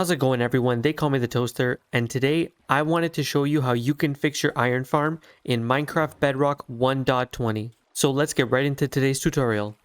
How's it going, everyone? They call me the Toaster, and today I wanted to show you how you can fix your iron farm in Minecraft Bedrock 1.20. So let's get right into today's tutorial.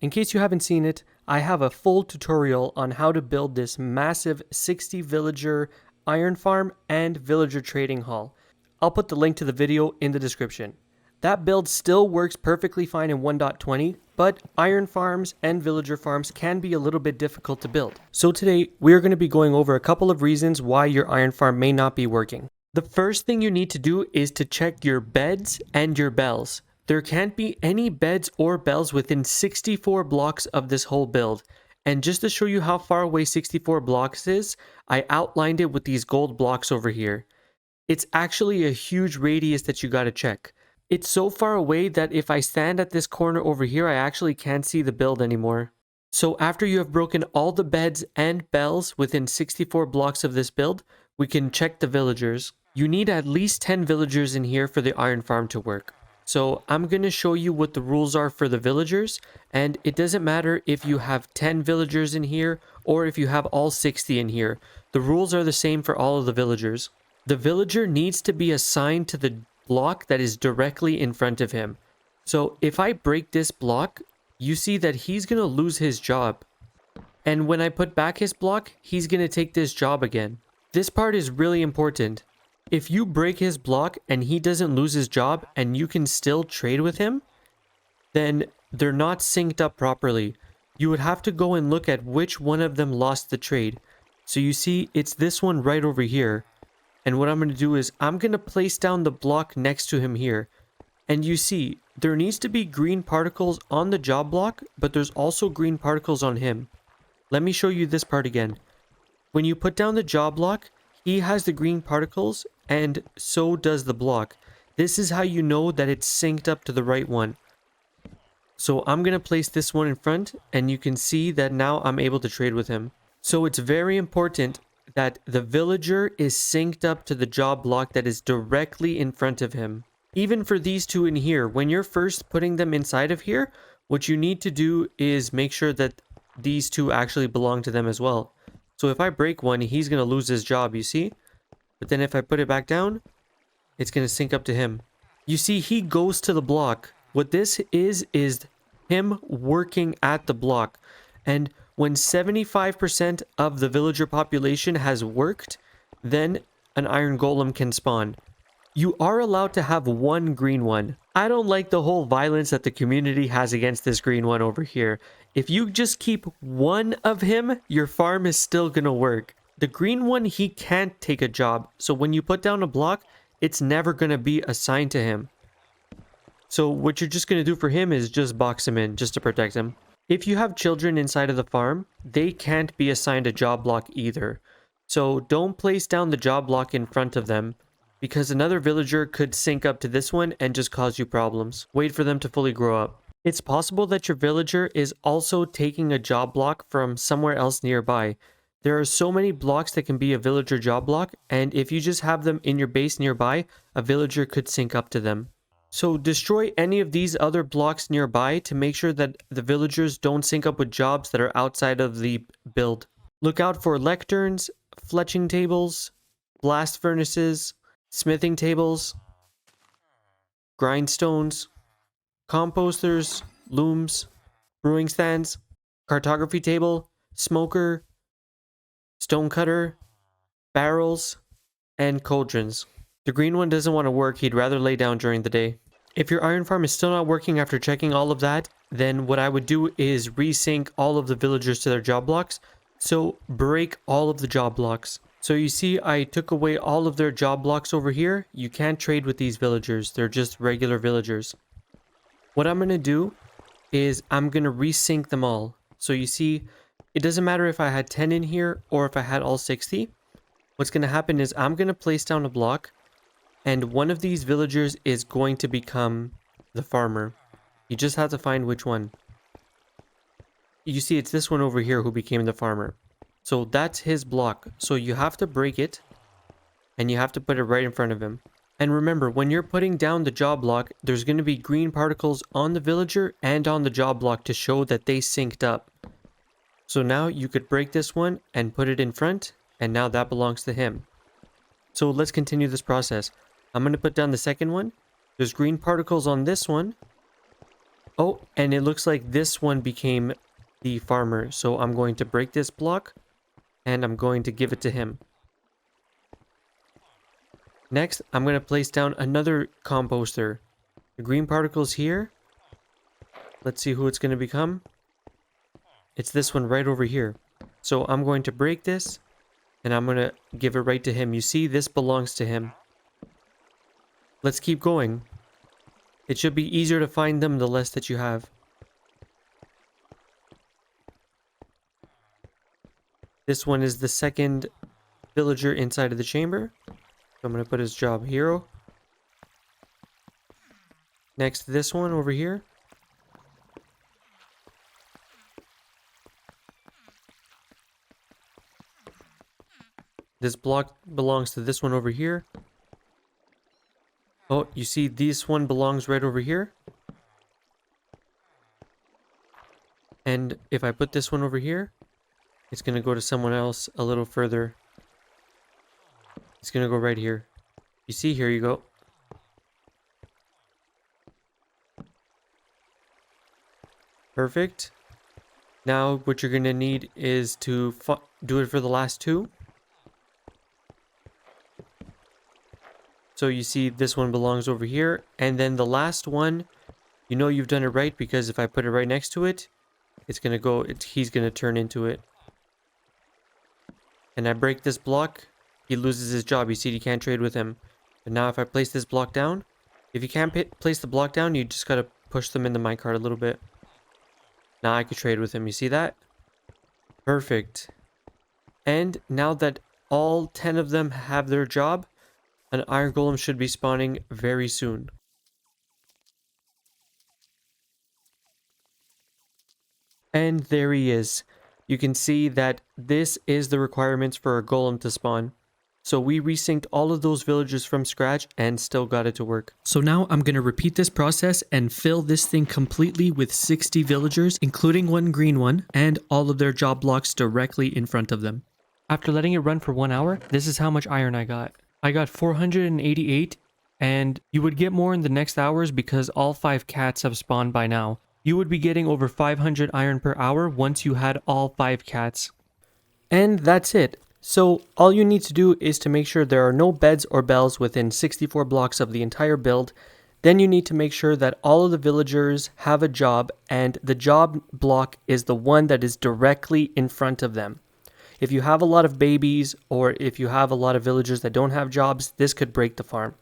In case you haven't seen it, I have a full tutorial on how to build this massive 60 villager iron farm and villager trading hall. I'll put the link to the video in the description. That build still works perfectly fine in 1.20, but iron farms and villager farms can be a little bit difficult to build. So today, we are going to be going over a couple of reasons why your iron farm may not be working. The first thing you need to do is to check your beds and your bells. There can't be any beds or bells within 64 blocks of this whole build. And just to show you how far away 64 blocks is, I outlined it with these gold blocks over here. It's actually a huge radius that you got to check. It's so far away that if I stand at this corner over here, I actually can't see the build anymore. So after you have broken all the beds and bells within 64 blocks of this build, we can check the villagers. You need at least 10 villagers in here for the iron farm to work. So I'm going to show you what the rules are for the villagers, and it doesn't matter if you have 10 villagers in here or if you have all 60 in here. The rules are the same for all of the villagers. The villager needs to be assigned to the block that is directly in front of him. So if I break this block, you see that he's going to lose his job. And when I put back his block, he's going to take this job again. This part is really important. If you break his block and he doesn't lose his job and you can still trade with him, then they're not synced up properly. You would have to go and look at which one of them lost the trade. So you see, it's this one right over here. And what I'm going to do is I'm going to place down the block next to him here. And you see, there needs to be green particles on the job block, but there's also green particles on him. Let me show you this part again. When you put down the job block, he has the green particles, and so does the block. This is how you know that it's synced up to the right one. So I'm going to place this one in front, and you can see that now I'm able to trade with him. So it's very important that the villager is synced up to the job block that is directly in front of him. Even for these two in here, when you're first putting them inside of here, what you need to do is make sure that these two actually belong to them as well. So if I break one, he's going to lose his job, you see? But then if I put it back down, it's going to sync up to him. You see, he goes to the block. What this is him working at the block. And when 75% of the villager population has worked, then an iron golem can spawn. You are allowed to have one green one. I don't like the whole violence that the community has against this green one over here. If you just keep one of him, your farm is still gonna work. The green one, he can't take a job. So when you put down a block, it's never gonna be assigned to him. So what you're just gonna do for him is just box him in, just to protect him. If you have children inside of the farm, they can't be assigned a job block either. So don't place down the job block in front of them, because another villager could sync up to this one and just cause you problems. Wait for them to fully grow up. It's possible that your villager is also taking a job block from somewhere else nearby. There are so many blocks that can be a villager job block, and if you just have them in your base nearby, a villager could sync up to them. So destroy any of these other blocks nearby to make sure that the villagers don't sync up with jobs that are outside of the build. Look out for lecterns, fletching tables, blast furnaces, smithing tables, grindstones, composters, looms, brewing stands, cartography table, smoker, stone cutter, barrels, and cauldrons. The green one doesn't want to work, he'd rather lay down during the day. If your iron farm is still not working after checking all of that, then what I would do is resync all of the villagers to their job blocks. So break all of the job blocks. So you see, I took away all of their job blocks over here. You can't trade with these villagers, they're just regular villagers. What I'm going to do is I'm going to resync them all. So you see, it doesn't matter if I had 10 in here or if I had all 60. What's going to happen is I'm going to place down a block, and one of these villagers is going to become the farmer. You just have to find which one. You see, it's this one over here who became the farmer. So that's his block. So you have to break it, and you have to put it right in front of him. And remember, when you're putting down the job block, there's going to be green particles on the villager and on the job block to show that they synced up. So now you could break this one and put it in front, and now that belongs to him. So let's continue this process. I'm going to put down the second one. There's green particles on this one. Oh, and it looks like this one became the farmer. So I'm going to break this block and I'm going to give it to him. Next, I'm going to place down another composter. The green particles here. Let's see who it's going to become. It's this one right over here. So I'm going to break this and I'm going to give it right to him. You see, this belongs to him. Let's keep going. It should be easier to find them the less that you have. This one is the second villager inside of the chamber. So I'm going to put his job hero. Next, this one over here. This block belongs to this one over here. Oh, you see this one belongs right over here. And if I put this one over here, it's going to go to someone else a little further. It's going to go right here. You see, here you go. Perfect. Now what you're going to need is to do it for the last two. So you see this one belongs over here. And then the last one, you know you've done it right because if I put it right next to it, it's going to go, he's going to turn into it. And I break this block, he loses his job. You see, you can't trade with him. But now if I place this block down, if you can't place the block down, you just got to push them in the minecart a little bit. Now I could trade with him. You see that? Perfect. And now that all 10 of them have their job, an iron golem should be spawning very soon. And there he is. You can see that this is the requirements for a golem to spawn. So we resynced all of those villagers from scratch and still got it to work. So now I'm going to repeat this process and fill this thing completely with 60 villagers, including one green one, and all of their job blocks directly in front of them. After letting it run for 1 hour, this is how much iron I got. I got 488, and you would get more in the next hours because all 5 cats have spawned by now. You would be getting over 500 iron per hour once you had all 5 cats. And that's it. So all you need to do is to make sure there are no beds or bells within 64 blocks of the entire build. Then you need to make sure that all of the villagers have a job and the job block is the one that is directly in front of them. If you have a lot of babies or if you have a lot of villagers that don't have jobs, this could break the farm.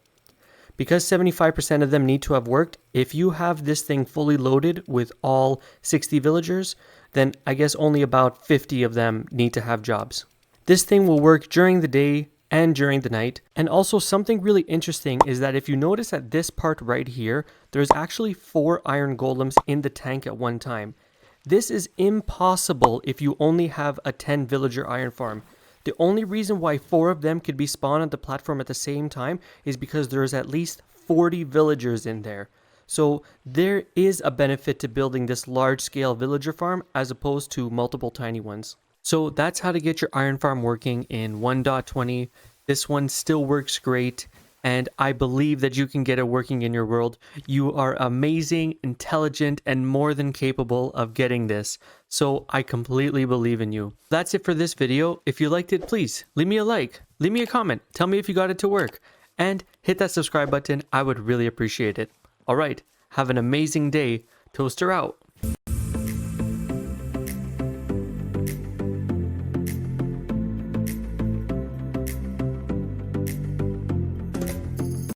Because 75% of them need to have worked, if you have this thing fully loaded with all 60 villagers, then I guess only about 50 of them need to have jobs. This thing will work during the day and during the night. And also something really interesting is that if you notice at this part right here, there's actually 4 iron golems in the tank at one time. This is impossible if you only have a 10 villager iron farm. The only reason why 4 of them could be spawned on the platform at the same time is because there's at least 40 villagers in there. So there is a benefit to building this large scale villager farm as opposed to multiple tiny ones. So that's how to get your iron farm working in 1.20. This one still works great, and I believe that you can get it working in your world. You are amazing, intelligent, and more than capable of getting this. So I completely believe in you. That's it for this video. If you liked it, please leave me a like, leave me a comment, tell me if you got it to work, and hit that subscribe button. I would really appreciate it. All right, have an amazing day. Toaster out.